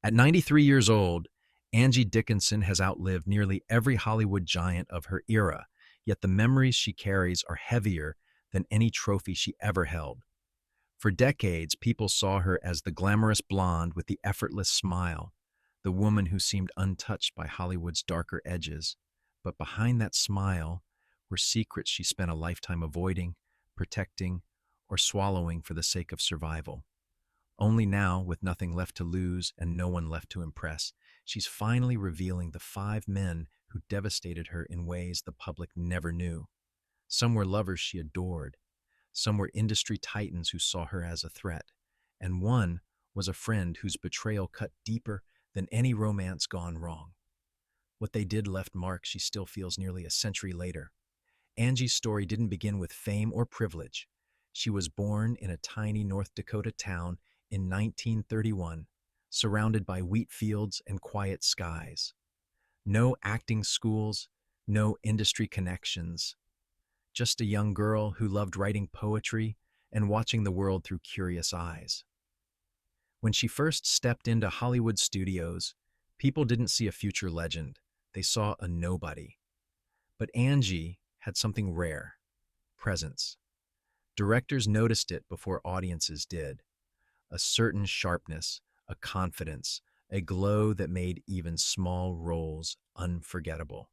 At 93 years old, Angie Dickinson has outlived nearly every Hollywood giant of her era, yet the memories she carries are heavier than any trophy she ever held. For decades, people saw her as the glamorous blonde with the effortless smile, the woman who seemed untouched by Hollywood's darker edges. But behind that smile were secrets she spent a lifetime avoiding, protecting, or swallowing for the sake of survival. Only now, with nothing left to lose and no one left to impress, she's finally revealing the five men who devastated her in ways the public never knew. Some were lovers she adored, some were industry titans who saw her as a threat, and one was a friend whose betrayal cut deeper than any romance gone wrong. What they did left marks she still feels nearly a century later. Angie's story didn't begin with fame or privilege. She was born in a tiny North Dakota town in 1931, surrounded by wheat fields and quiet skies. No acting schools, no industry connections. Just a young girl who loved writing poetry and watching the world through curious eyes. When she first stepped into Hollywood studios, people didn't see a future legend. They saw a nobody. But Angie had something rare: presence. Directors noticed it before audiences did. A certain sharpness, a confidence, a glow that made even small roles unforgettable.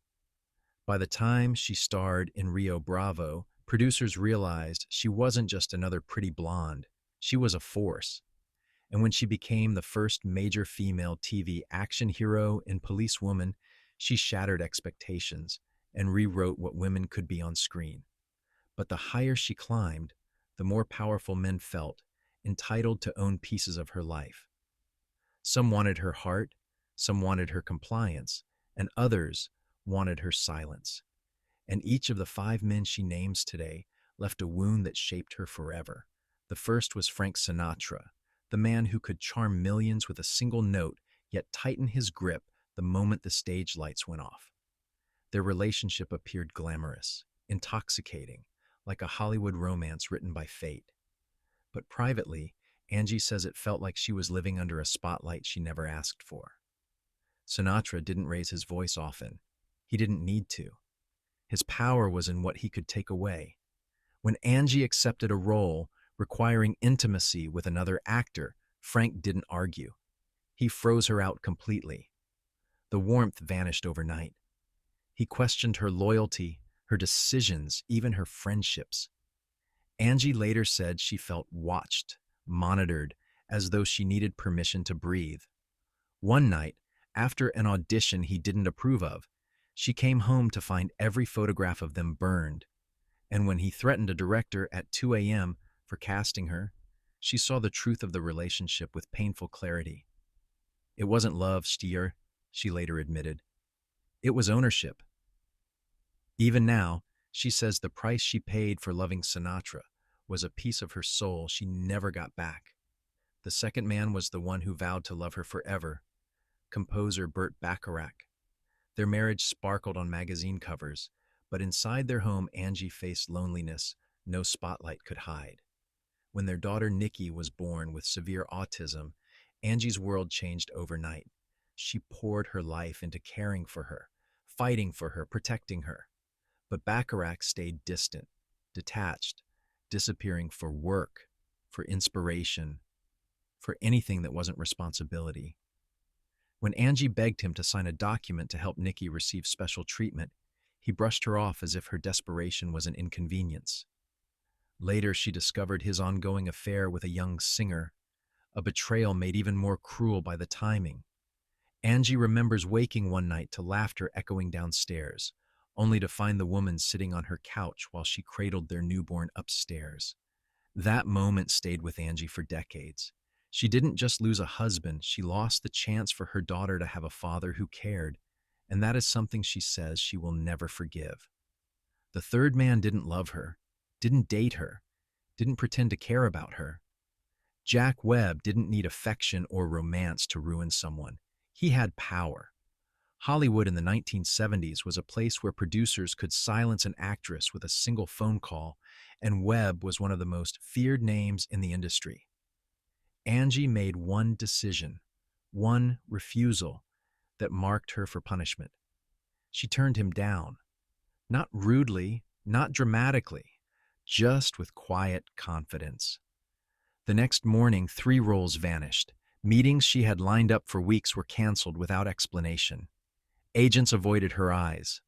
By the time she starred in Rio Bravo, producers realized she wasn't just another pretty blonde. She was a force. And when she became the first major female TV action hero in Policewoman, she shattered expectations and rewrote what women could be on screen. But the higher she climbed, the more powerful men felt, entitled to own pieces of her life. Some wanted her heart, some wanted her compliance, and others wanted her silence. And each of the five men she names today left a wound that shaped her forever. The first was Frank Sinatra, the man who could charm millions with a single note, yet tighten his grip the moment the stage lights went off. Their relationship appeared glamorous, intoxicating, like a Hollywood romance written by fate. But privately, Angie says it felt like she was living under a spotlight she never asked for. Sinatra didn't raise his voice often. He didn't need to. His power was in what he could take away. When Angie accepted a role requiring intimacy with another actor, Frank didn't argue. He froze her out completely. The warmth vanished overnight. He questioned her loyalty, her decisions, even her friendships. Angie later said she felt watched, monitored, as though she needed permission to breathe. One night, after an audition he didn't approve of, she came home to find every photograph of them burned. And when he threatened a director at 2 a.m. for casting her, she saw the truth of the relationship with painful clarity. It wasn't love, Stier, she later admitted. It was ownership. Even now, she says the price she paid for loving Sinatra was a piece of her soul she never got back. The second man was the one who vowed to love her forever, composer Bert Bacharach. Their marriage sparkled on magazine covers, but inside their home, Angie faced loneliness no spotlight could hide. When their daughter Nikki was born with severe autism, Angie's world changed overnight. She poured her life into caring for her, fighting for her, protecting her. But Bacharach stayed distant, detached, disappearing for work, for inspiration, for anything that wasn't responsibility. When Angie begged him to sign a document to help Nikki receive special treatment, he brushed her off as if her desperation was an inconvenience. Later, she discovered his ongoing affair with a young singer, a betrayal made even more cruel by the timing. Angie remembers waking one night to laughter echoing downstairs, only to find the woman sitting on her couch while she cradled their newborn upstairs. That moment stayed with Angie for decades. She didn't just lose a husband, she lost the chance for her daughter to have a father who cared, and that is something she says she will never forgive. The third man didn't love her, didn't date her, didn't pretend to care about her. Jack Webb didn't need affection or romance to ruin someone. He had power. Hollywood in the 1970s was a place where producers could silence an actress with a single phone call, and Webb was one of the most feared names in the industry. Angie made one decision, one refusal that marked her for punishment. She turned him down, not rudely, not dramatically, just with quiet confidence. The next morning, 3 roles vanished. Meetings she had lined up for weeks were canceled without explanation. Agents avoided her eyes.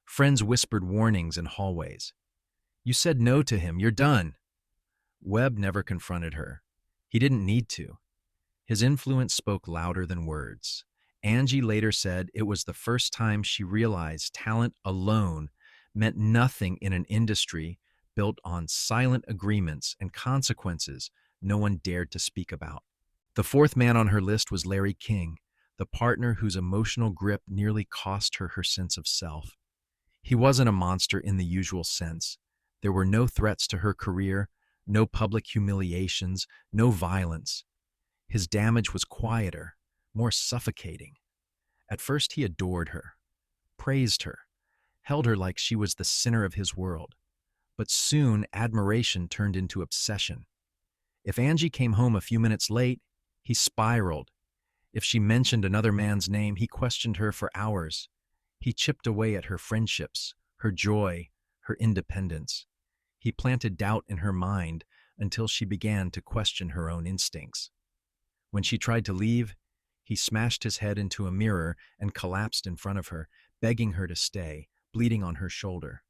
Friends whispered warnings in hallways. You said no to him, you're done. Webb never confronted her. He didn't need to. His influence spoke louder than words. Angie later said it was the first time she realized talent alone meant nothing in an industry built on silent agreements and consequences no one dared to speak about. The fourth man on her list was Larry King, the partner whose emotional grip nearly cost her her sense of self. He wasn't a monster in the usual sense. There were no threats to her career, no public humiliations, no violence. His damage was quieter, more suffocating. At first he adored her, praised her, held her like she was the center of his world. But soon admiration turned into obsession. If Angie came home a few minutes late, he spiraled. If she mentioned another man's name, he questioned her for hours. He chipped away at her friendships, her joy, her independence. He planted doubt in her mind until she began to question her own instincts. When she tried to leave, he smashed his head into a mirror and collapsed in front of her, begging her to stay, bleeding on her shoulder.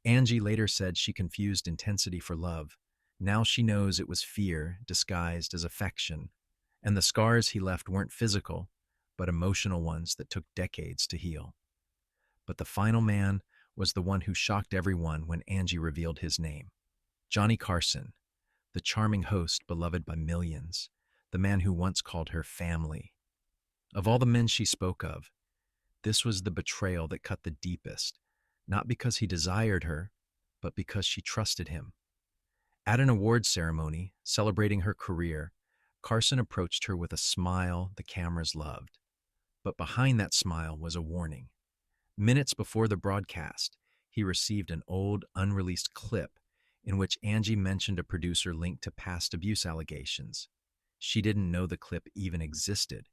Angie later said she confused intensity for love. Now she knows it was fear disguised as affection, and the scars he left weren't physical, but emotional ones that took decades to heal. But the final man was the one who shocked everyone when Angie revealed his name. Johnny Carson, the charming host beloved by millions, the man who once called her family. Of all the men she spoke of, this was the betrayal that cut the deepest, not because he desired her, but because she trusted him. At an awards ceremony, celebrating her career, Carson approached her with a smile the cameras loved. But behind that smile was a warning. Minutes before the broadcast, he received an old, unreleased clip in which Angie mentioned a producer linked to past abuse allegations. She didn't know the clip even existed.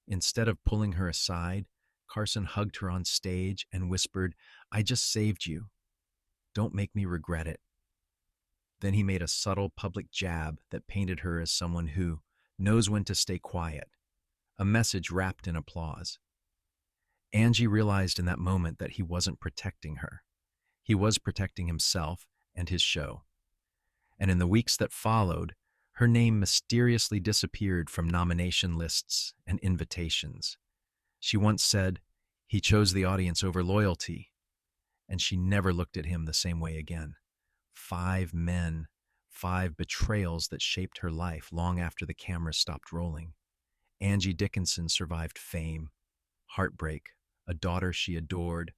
Instead of pulling her aside, Carson hugged her on stage and whispered, "I just saved you. Don't make me regret it." Then he made a subtle public jab that painted her as someone who knows when to stay quiet, a message wrapped in applause. Angie realized in that moment that he wasn't protecting her. He was protecting himself and his show. And in the weeks that followed, her name mysteriously disappeared from nomination lists and invitations. She once said, "He chose the audience over loyalty," and she never looked at him the same way again. 5 men, 5 betrayals that shaped her life long after the cameras stopped rolling. Angie Dickinson survived fame, heartbreak, a daughter she adored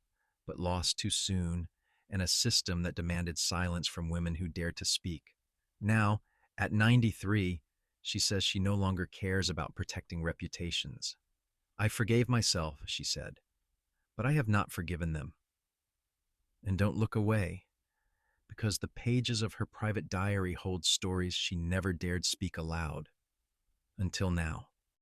but lost too soon, and a system that demanded silence from women who dared to speak. Now, at 93, she says she no longer cares about protecting reputations. "I forgave myself," she said, "but I have not forgiven them." And don't look away, because the pages of her private diary hold stories she never dared speak aloud. Until now.